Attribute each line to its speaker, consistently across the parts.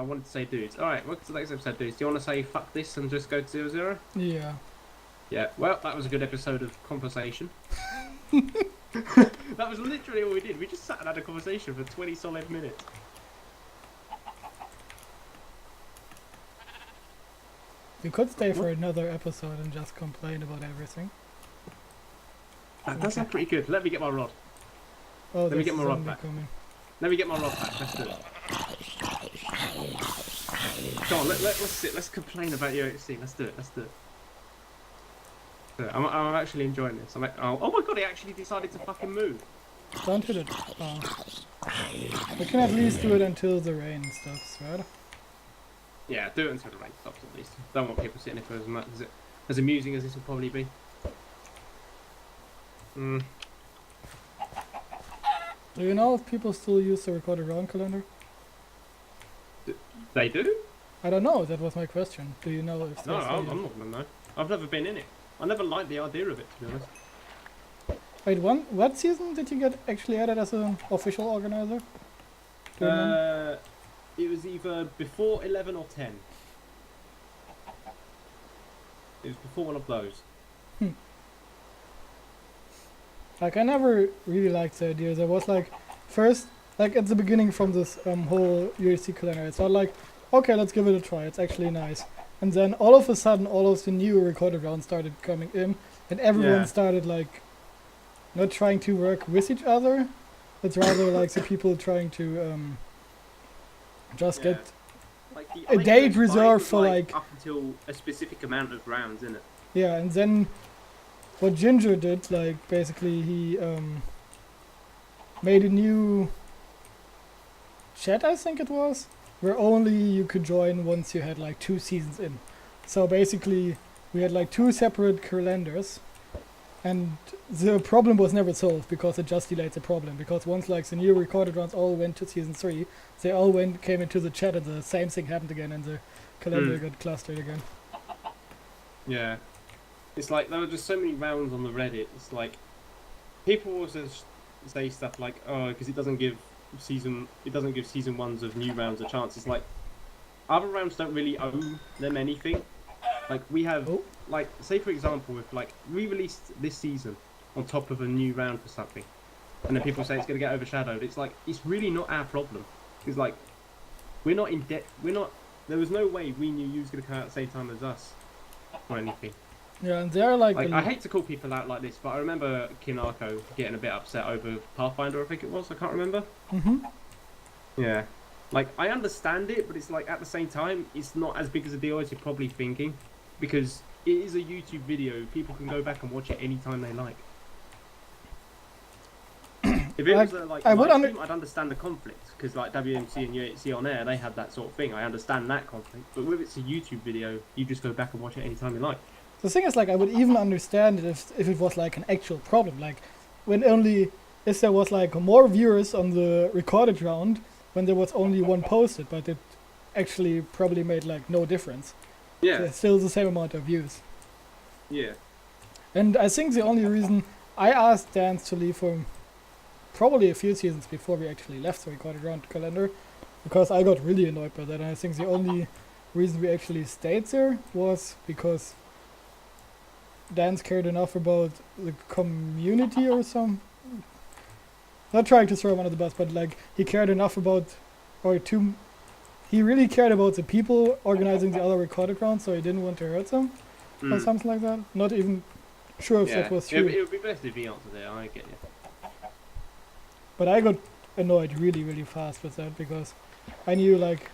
Speaker 1: wanted to say dudes. Alright, welcome to the next episode, dudes. Do you want to say fuck this and just go to 0-0?
Speaker 2: Yeah.
Speaker 1: Yeah, well, that was a good episode of conversation. That was literally all we did. We just sat and had a conversation for 20 solid minutes.
Speaker 2: You could stay for another episode and just complain about everything.
Speaker 1: That does sound pretty good. Let me get my rod.
Speaker 2: Oh,
Speaker 1: Let me get my rod back.
Speaker 2: Coming.
Speaker 1: Let me get my rod back. Let's do it. Come on, let's sit. Let's complain about UHC. Let's do it. Let's do it. I'm actually enjoying this. Oh my god, he actually decided to fucking move.
Speaker 2: Don't hit it. Oh. We can at least do it until the rain stops, right?
Speaker 1: Yeah, do it until the rain stops at least. Don't want people sitting here for as amusing as this will probably be.
Speaker 2: Do you know if people still use the recorded round calendar?
Speaker 1: They do?
Speaker 2: I don't know, that was my question. Do you know if they
Speaker 1: No,
Speaker 2: still
Speaker 1: I'm not gonna know. I've never been in it. I never liked the idea of it, to be honest.
Speaker 2: Wait, what season did you get actually added as an official organizer? Do you remember?
Speaker 1: It was either before 11 or 10. It was before one of those.
Speaker 2: Like, I never really liked the idea. There was like, first, like at the beginning from this whole UHC calendar, it's not like, okay, let's give it a try, it's actually nice. And then all of a sudden, all of the new recorded rounds started coming in, and everyone started like, not trying to work with each other, it's rather like the people trying to just get
Speaker 1: like
Speaker 2: a date reserved for like
Speaker 1: up until a specific amount of rounds, innit?
Speaker 2: Yeah, and then what Ginger did, like basically he made a new chat, I think it was, where only you could join once you had like 2 seasons in. So basically we had like 2 separate calendars, and the problem was never solved because it just delayed the problem, because once like the new recorded rounds all went to season 3, they all came into the chat and the same thing happened again and the calendar got clustered again.
Speaker 1: Yeah. It's like there were just so many rounds on the Reddit. It's like people also say stuff like, "Oh, because it doesn't give season ones of new rounds a chance." It's like other rounds don't really owe them anything. Like we have, like say for example, if like we released this season on top of a new round for something, and then people say it's going to get overshadowed. It's like it's really not our problem. It's like we're not in debt. There was no way we knew you was going to come out at the same time as us or anything.
Speaker 2: Yeah, and they're like
Speaker 1: I hate to call people out like this, but I remember Kinako getting a bit upset over Pathfinder, I think it was, I can't remember. Yeah. Like, I understand it, but it's like, at the same time, it's not as big as a deal as you're probably thinking, because it is a YouTube video, people can go back and watch it anytime they like. If it was like live stream, I'd understand the conflict, because like WMC and UHC on air, they had that sort of thing, I understand that conflict, but if it's a YouTube video, you just go back and watch it anytime you like.
Speaker 2: The thing is, like, I would even understand it if it was like an actual problem, like if there was like more viewers on the recorded round when there was only one posted, but it actually probably made like no difference.
Speaker 1: Yeah.
Speaker 2: So still the same amount of views.
Speaker 1: Yeah.
Speaker 2: And I think the only reason I asked Dance to leave for probably a few seasons before we actually left the recorded round calendar, because I got really annoyed by that, and I think the only reason we actually stayed there was because Dance cared enough about the community or some. Not trying to throw him under the bus, but like he cared enough about, he really cared about the people organizing the other recorded rounds, so he didn't want to hurt them or something like that. Not even sure if that was true.
Speaker 1: It would be best if he answered there. I get you.
Speaker 2: But I got annoyed really, really fast with that because I knew like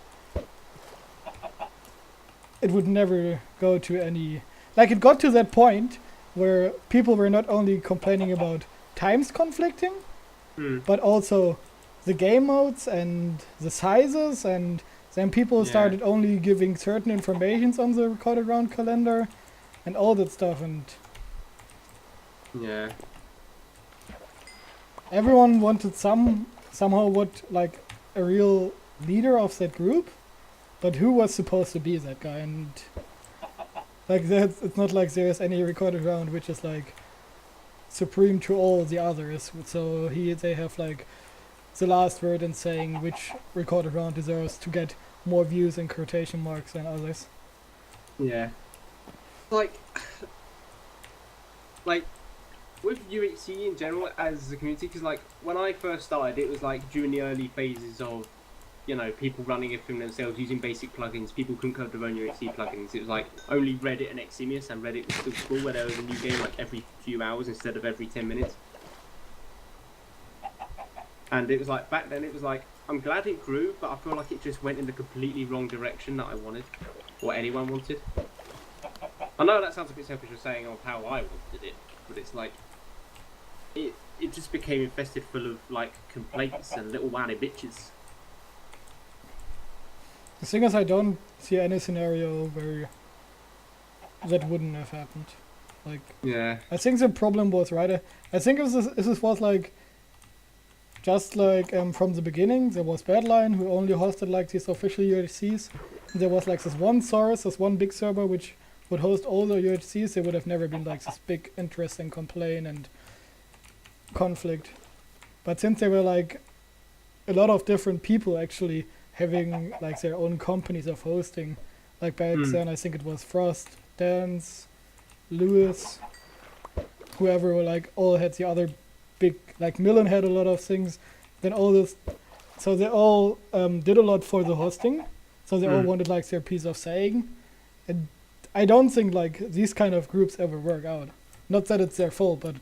Speaker 2: it would never go to any. Like, it got to that point where people were not only complaining about times conflicting, but also the game modes and the sizes, and then people started only giving certain informations on the recorded round calendar and all that stuff, and everyone wanted somehow like a real leader of that group, but who was supposed to be that guy? And like that, it's not like there's any recorded round which is like supreme to all the others. So they have like the last word in saying which recorded round deserves to get more views in quotation marks than others.
Speaker 1: Yeah. Like, like with UHC in general as a community, because like when I first started, it was like during the early phases of, you know, people running everything themselves using basic plugins. People couldn't code their own UHC plugins. It was like only Reddit and Eximius, and Reddit was still cool, where there was a new game like every few hours instead of every 10 minutes. And it was like, back then it was like, I'm glad it grew, but I feel like it just went in the completely wrong direction that I wanted, or anyone wanted. I know that sounds a bit selfish of saying of how I wanted it, but it's like, it just became infested full of like complaints and little whiny bitches.
Speaker 2: The thing is, I don't see any scenario where that wouldn't have happened. Like,
Speaker 1: yeah,
Speaker 2: I think the problem was right. I think this was like, just like from the beginning, there was Badline who only hosted like these official UHCs. There was like this one source, this one big server which would host all the UHCs. There would have never been like this big interest and complaint and conflict. But since there were like a lot of different people actually having like their own companies of hosting, like back then I think it was Frost, Dance, Lewis, whoever were like all had the other big, like Millen had a lot of things, then all this, so they all did a lot for the hosting, so they all wanted like their piece of saying, and I don't think like these kind of groups ever work out. Not that it's their fault, but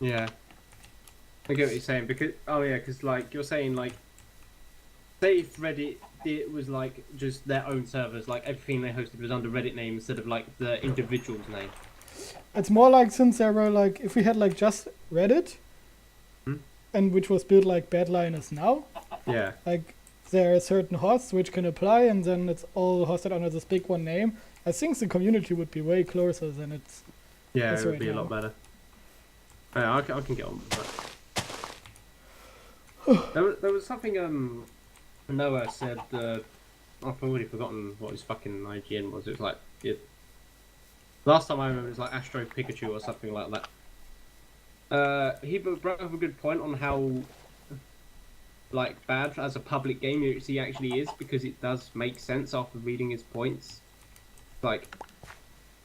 Speaker 1: yeah, I get what you're saying, because because like you're saying, like, say if Reddit it was like just their own servers, like everything they hosted was under Reddit name instead of like the individual's name.
Speaker 2: it's more like, since there were like, if we had like just Reddit, and which was built like Badline is now,
Speaker 1: Yeah,
Speaker 2: like there are certain hosts which can apply, and then it's all hosted under this big one name. I think the community would be way closer than it's.
Speaker 1: yeah,
Speaker 2: That's
Speaker 1: it would
Speaker 2: right
Speaker 1: be a
Speaker 2: now.
Speaker 1: lot better. Yeah, I can get on with that. There was something Noah said. I've already forgotten what his fucking IGN was. It was like last time I remember it was like Astro Pikachu or something like that. He brought up a good point on how like bad as a public game he actually is, because it does make sense after reading his points. Like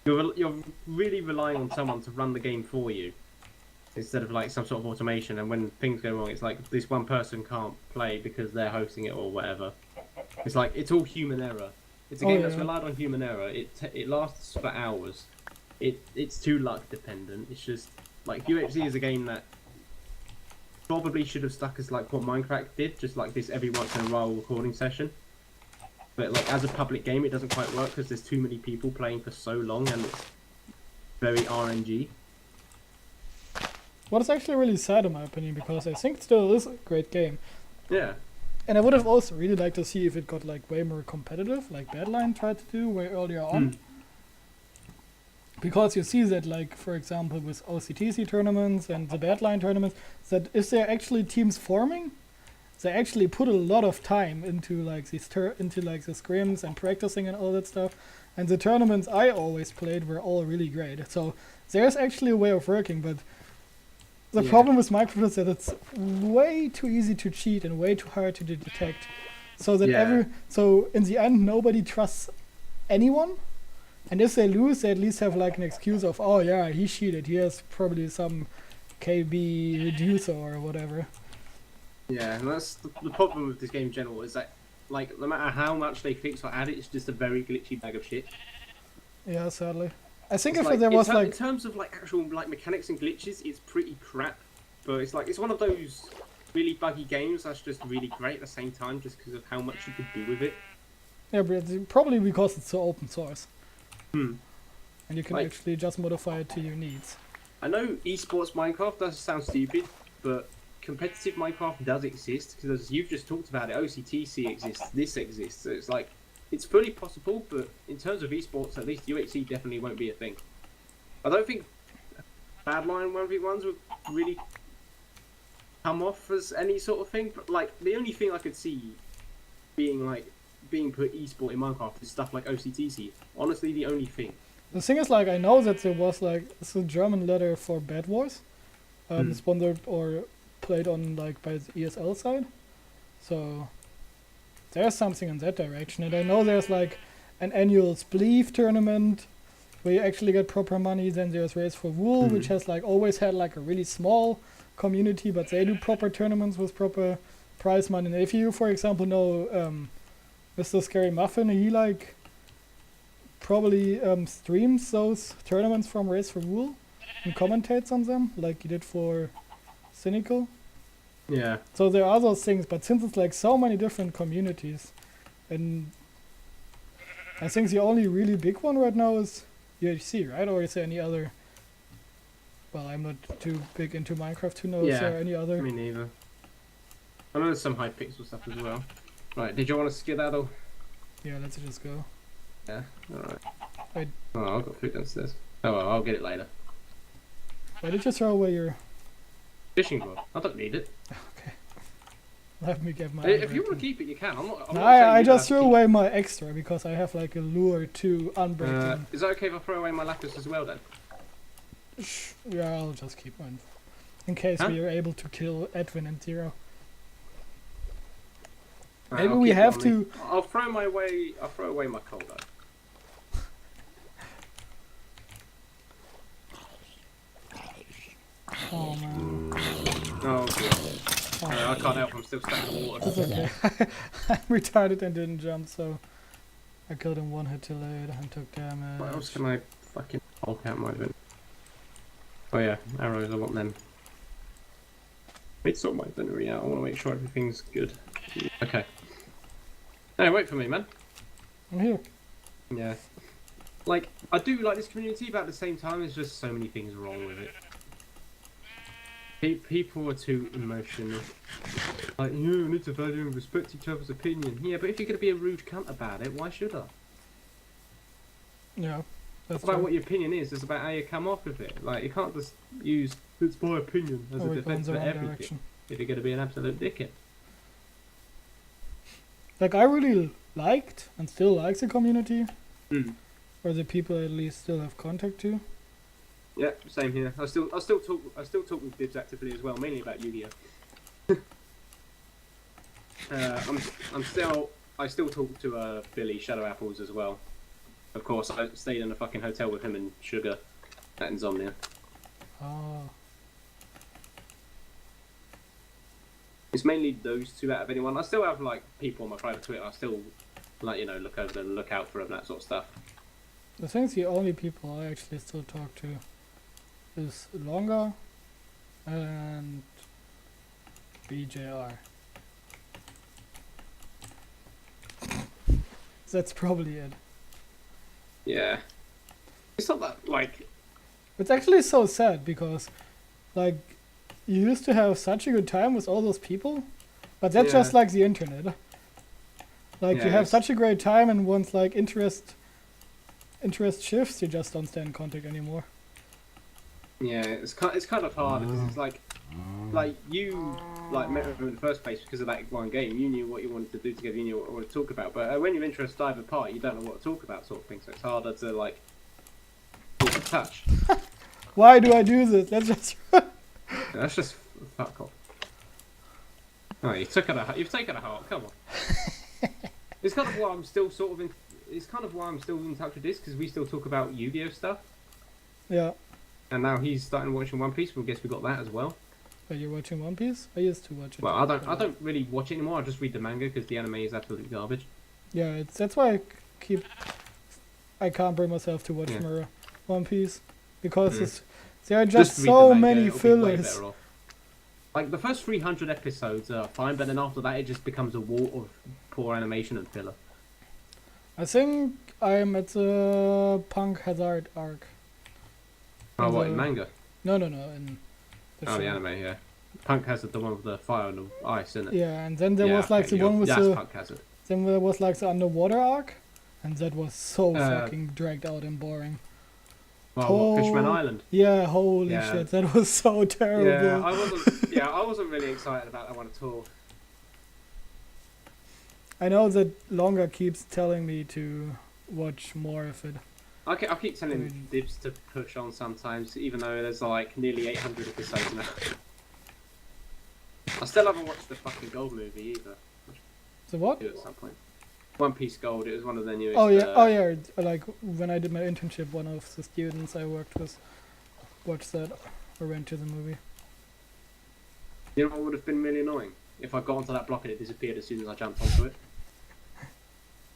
Speaker 1: you're really relying on someone to run the game for you, instead of like some sort of automation, and when things go wrong, it's like this one person can't play because they're hosting it or whatever. It's like, it's all human error. It's a game that's relied on human error. It lasts for hours. It's too luck dependent. It's just like UHC is a game that probably should have stuck as like what Minecraft did, just like this every once in a while recording session. But like as a public game, it doesn't quite work because there's too many people playing for so long, and it's very RNG.
Speaker 2: What is actually really sad in my opinion, because I think it still is a great game.
Speaker 1: Yeah.
Speaker 2: And I would have also really liked to see if it got like way more competitive, like Badline tried to do way earlier on. Because you see that, like, for example, with OCTC tournaments and the Badline tournaments, that if there are actually teams forming, they actually put a lot of time into like these into like the scrims and practicing and all that stuff. And the tournaments I always played were all really great. So there's actually a way of working, but the problem with Minecraft is that it's way too easy to cheat and way too hard to detect. So that so in the end nobody trusts anyone. And if they lose, they at least have like an excuse of, oh yeah, he cheated. He has probably some KB reducer or whatever.
Speaker 1: Yeah, and that's the problem with this game in general, is that like no matter how much they fix or add, it's just a very glitchy bag of shit.
Speaker 2: Yeah, sadly. I think
Speaker 1: It's
Speaker 2: if
Speaker 1: like,
Speaker 2: there was like
Speaker 1: in terms of like actual like mechanics and glitches, it's pretty crap. But it's like it's one of those really buggy games that's just really great at the same time, just because of how much you could do with it.
Speaker 2: yeah, but probably because it's so open source.
Speaker 1: And
Speaker 2: you can actually just modify it to your needs.
Speaker 1: I know esports Minecraft does sound stupid, but competitive Minecraft does exist, because as you've just talked about it, OCTC exists, this exists. So it's like, it's fully possible, but in terms of esports, at least UHC definitely won't be a thing. I don't think Badline 1v1s would really come off as any sort of thing, but like the only thing I could see being put esport in Minecraft is stuff like OCTC. Honestly, the only thing.
Speaker 2: The thing is, like, I know that there was like it's a German letter for Bad Wars, sponsored or played on like by the ESL side. So there's something in that direction. And I know there's like an annual Spleef tournament where you actually get proper money. Then there's Race for Wool, which has like always had like a really small community, but they do proper tournaments with proper prize money. And if you, for example, know Mr. Scary Muffin, he like probably streams those tournaments from Race for Wool and commentates on them, like he did for Cynical.
Speaker 1: Yeah.
Speaker 2: So there are those things, but since it's like so many different communities, and I think the only really big one right now is UHC, right? Or is there any other? Well, I'm not too big into Minecraft to know if there are any other.
Speaker 1: Me neither. I know there's some Hypixel stuff as well. Right, did you want to skedaddle?
Speaker 2: Yeah, let's just go.
Speaker 1: Yeah, alright.
Speaker 2: I-
Speaker 1: Oh, I've got food downstairs. Oh well, I'll get it later.
Speaker 2: Why did you throw away your?
Speaker 1: Fishing rod. I don't need it.
Speaker 2: Okay. Let me get my.
Speaker 1: If you want to keep it, you can. I'm not saying
Speaker 2: I
Speaker 1: you
Speaker 2: just
Speaker 1: have
Speaker 2: threw
Speaker 1: to keep
Speaker 2: away my extra because I have like a lure to unbreaking.
Speaker 1: Is that okay if I throw away my lapis as well then?
Speaker 2: Yeah, I'll just keep mine. In case we are able to kill Edwin and Zero.
Speaker 1: Right,
Speaker 2: Maybe
Speaker 1: I'll
Speaker 2: we
Speaker 1: keep it
Speaker 2: have
Speaker 1: on
Speaker 2: to.
Speaker 1: me. I'll throw away my coal though.
Speaker 2: Oh man.
Speaker 1: Oh god. I can't help. I'm still stuck in the water.
Speaker 2: It's okay. I'm retarded and didn't jump, so I killed him one hit too late and took damage.
Speaker 1: What else can I fucking bulk out my event? Oh yeah, arrows. I want them. It's sort my inventory out. I want to make sure everything's good. Okay. Hey, wait for me, man.
Speaker 2: I'm here.
Speaker 1: Yeah. Like, I do like this community, but at the same time, there's just so many things wrong with it. People are too emotional. Like, you need to value and respect each other's opinion. Yeah, but if you're going to be a rude cunt about it, why should I?
Speaker 2: Yeah. That's
Speaker 1: It's about
Speaker 2: true.
Speaker 1: what your opinion is. It's about how you come off with it. Like, you can't just use "it's my opinion" as a
Speaker 2: We're going
Speaker 1: defense
Speaker 2: the
Speaker 1: for
Speaker 2: wrong
Speaker 1: everything.
Speaker 2: direction.
Speaker 1: If you're going to be an absolute dickhead.
Speaker 2: Like I really liked and still like the community, or the people I at least still have contact to.
Speaker 1: Yeah, same here. I still talk with Dibs actively as well, mainly about Yu-Gi-Oh. I still talk to Billy Shadow Apples as well. Of course, I stayed in a fucking hotel with him and Sugar at Insomnia.
Speaker 2: Oh.
Speaker 1: It's mainly those two out of anyone. I still have like people on my private Twitter. I still like look over them, look out for them, that sort of stuff.
Speaker 2: I think the only people I actually still talk to is Longa and BJR. That's probably it.
Speaker 1: Yeah, it's not that like.
Speaker 2: It's actually so sad because, like, you used to have such a good time with all those people, but that's just like the internet. Like, you have such a great time, and once like interest shifts, you just don't stay in contact anymore.
Speaker 1: Yeah, it's kind of hard because it's like you met him in the first place because of that one game. You knew what you wanted to do together. You knew what you wanted to talk about. But when your interests dive apart, you don't know what to talk about, sort of thing. So it's harder to like keep in touch.
Speaker 2: Why do I do this? Let's just.
Speaker 1: That's just fuck off. Oh, you've taken a heart. Come on. It's kind of why I'm still sort of in. It's kind of why I'm still in touch with this because we still talk about Yu-Gi-Oh stuff.
Speaker 2: Yeah.
Speaker 1: And now he's starting watching One Piece. Well, I guess we got that as well.
Speaker 2: Are you watching One Piece? I used to watch it.
Speaker 1: Well, I don't really watch it anymore. I just read the manga because the anime is absolute garbage.
Speaker 2: Yeah, that's why I can't bring myself to watch more One Piece because there are just so many fillers.
Speaker 1: Like the first 300 episodes are fine, but then after that it just becomes a wall of poor animation and filler.
Speaker 2: I think I'm at the Punk Hazard arc.
Speaker 1: Oh, what, in manga?
Speaker 2: No, in the show.
Speaker 1: The anime, yeah. Punk Hazard, the one with the fire and the ice, isn't it?
Speaker 2: Yeah, and then there was like the one with
Speaker 1: Punk Hazard.
Speaker 2: Then there was like the underwater arc, and that was so fucking dragged out and boring.
Speaker 1: Well, what, Fishman Island?
Speaker 2: Yeah, holy shit, that was so terrible.
Speaker 1: Yeah, I wasn't really excited about that one at all.
Speaker 2: I know that Longa keeps telling me to watch more of it.
Speaker 1: I keep telling Dibs to push on sometimes, even though there's like nearly 800 episodes now. I still haven't watched the fucking Gold movie either.
Speaker 2: So what?
Speaker 1: At some point. One Piece Gold. It was one of the newest.
Speaker 2: Oh yeah. Like when I did my internship, one of the students I worked with watched that or went to the movie.
Speaker 1: You know what would have been really annoying? If I got onto that block and it disappeared as soon as I jumped onto it.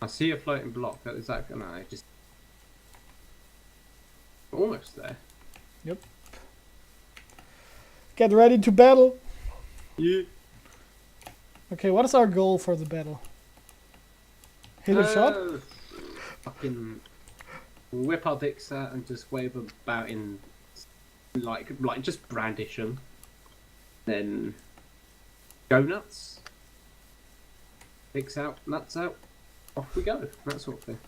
Speaker 1: I see a floating block. That is that. No, it just almost there.
Speaker 2: Yep. Get ready to battle.
Speaker 1: Yeah.
Speaker 2: Okay, what is our goal for the battle? Hit a shot?
Speaker 1: Fucking whip our dicks out and just wave about in like just brandish them. Then go nuts. Dicks out, nuts out. Off we go. That sort of thing.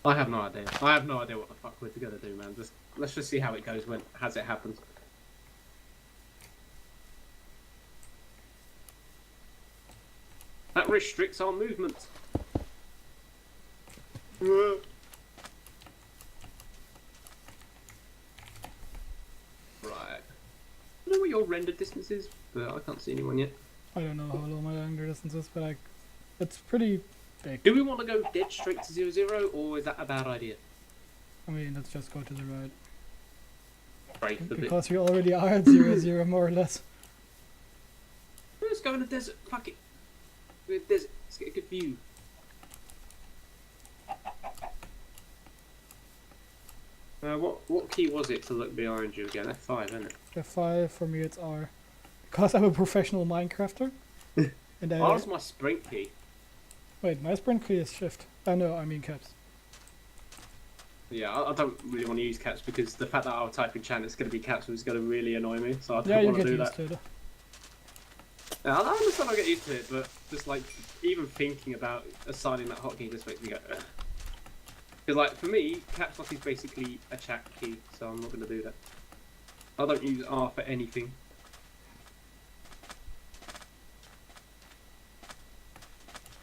Speaker 1: I have no idea. I have no idea what the fuck we're gonna do, man. Let's just see how it goes as it happens. That restricts our movement. Right. I don't know what your render distance is, but I can't see anyone yet.
Speaker 2: I don't know how long my render distance is, but it's pretty big.
Speaker 1: Do we want to go dead straight to 0-0, or is that a bad idea?
Speaker 2: I mean, let's just go to the right.
Speaker 1: Right,
Speaker 2: Because we already are at 0-0 more or less.
Speaker 1: Let's go in the desert. Fuck it. We're in the desert. Let's get a good view. What key was it to look behind you again? F5, isn't it?
Speaker 2: F5 for me it's R. Because I'm a professional Minecrafter. And
Speaker 1: R's my sprint key.
Speaker 2: Wait, my sprint key is shift. No, I mean caps.
Speaker 1: Yeah, I don't really want to use caps because the fact that I'll type in chat it's going to be caps is going to really annoy me. So I don't want to do that.
Speaker 2: Yeah, you get used to it.
Speaker 1: Yeah, I understand I get used to it, but just like even thinking about assigning that hotkey just makes me go. Ugh. Because like for me, caps lock is basically a chat key, so I'm not going to do that. I don't use R for anything.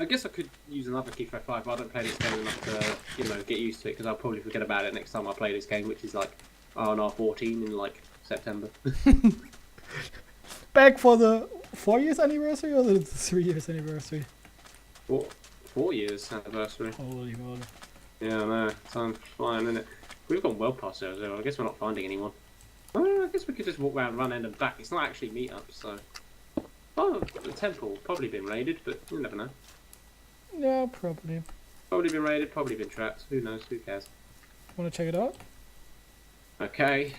Speaker 1: I guess I could use another key for F5, but I don't play this game enough to, get used to it, because I'll probably forget about it next time I play this game, which is like on R14 in like September.
Speaker 2: Back for the 4 years anniversary or the 3 years anniversary?
Speaker 1: 4 years anniversary.
Speaker 2: Holy moly.
Speaker 1: Yeah, I know. Time's flying, isn't it? We've gone well past 0-0. I guess we're not finding anyone. I guess we could just walk around, run end and back. It's not actually meetups, so. Oh, the temple. Probably been raided, but you never know.
Speaker 2: Yeah, probably.
Speaker 1: Probably been raided, probably been trapped. Who knows? Who cares?
Speaker 2: Wanna check it out?
Speaker 1: Okay.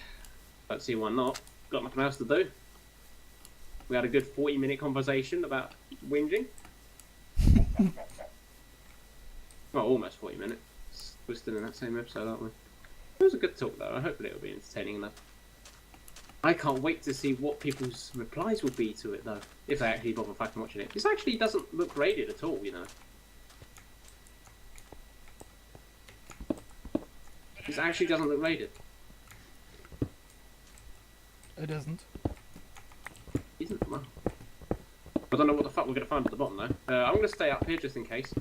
Speaker 1: Don't see why not. Got nothing else to do. We had a good 40-minute conversation about whinging. Well, almost 40 minutes. We're still in that same episode, aren't we? It was a good talk, though. Hopefully it'll be entertaining enough. I can't wait to see what people's replies will be to it, though. If they actually bother fucking watching it. This actually doesn't look rated at all, you know. This actually doesn't look rated.
Speaker 2: It isn't.
Speaker 1: Isn't? Well, I don't know what the fuck we're going to find at the bottom, though. I'm going to stay up here just in case.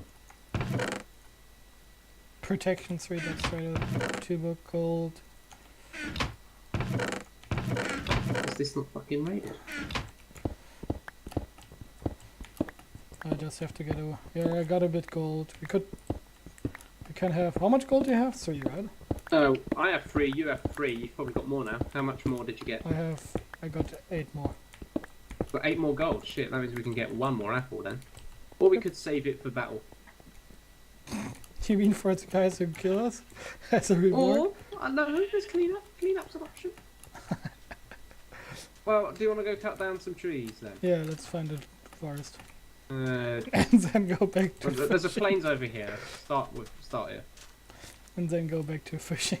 Speaker 2: Protection 3, that's right. 2 book gold.
Speaker 1: Is this not fucking rated?
Speaker 2: I just have to get a... Yeah, I got a bit gold. We can have... How much gold do you have? 3, right?
Speaker 1: Oh, I have 3, you have 3. You've probably got more now. How much more did you get?
Speaker 2: I got 8 more.
Speaker 1: Got 8 more gold. Shit, that means we can get 1 more apple then. Or we could save it for battle.
Speaker 2: You mean for the guys who kill us? As a reward?
Speaker 1: Or, no, just clean up. Clean up's an option. Well, do you want to go cut down some trees then?
Speaker 2: Yeah, let's find a forest.
Speaker 1: And
Speaker 2: And then go back to
Speaker 1: there's a
Speaker 2: fishing.
Speaker 1: plains over here. Start here.
Speaker 2: And then go back to fishing.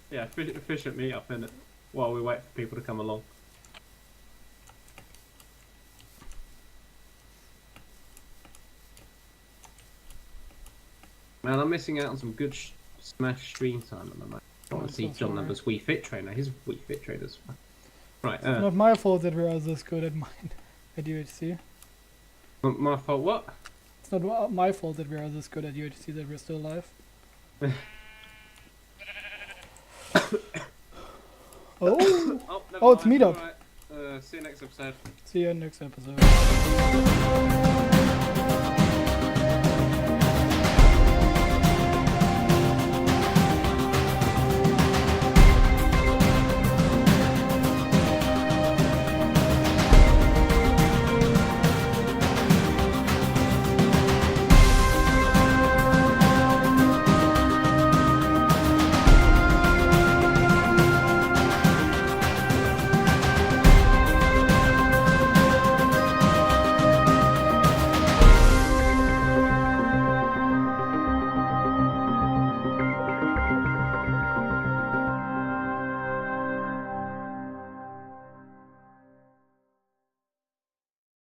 Speaker 1: Yeah, fish at me up in it while we wait for people to come along. Man, I'm missing out on some good Smash stream time at the moment. I want to see John Number's Wii Fit Trainer. His Wii Fit Trainer's fun. Right,
Speaker 2: It's not my fault that we're all this good at mine at UHC.
Speaker 1: my fault what?
Speaker 2: It's not my fault that we're all this good at UHC that we're still alive.
Speaker 1: Oh,
Speaker 2: Oh, it's meetup.
Speaker 1: Right. See you next episode.
Speaker 2: See you in next episode.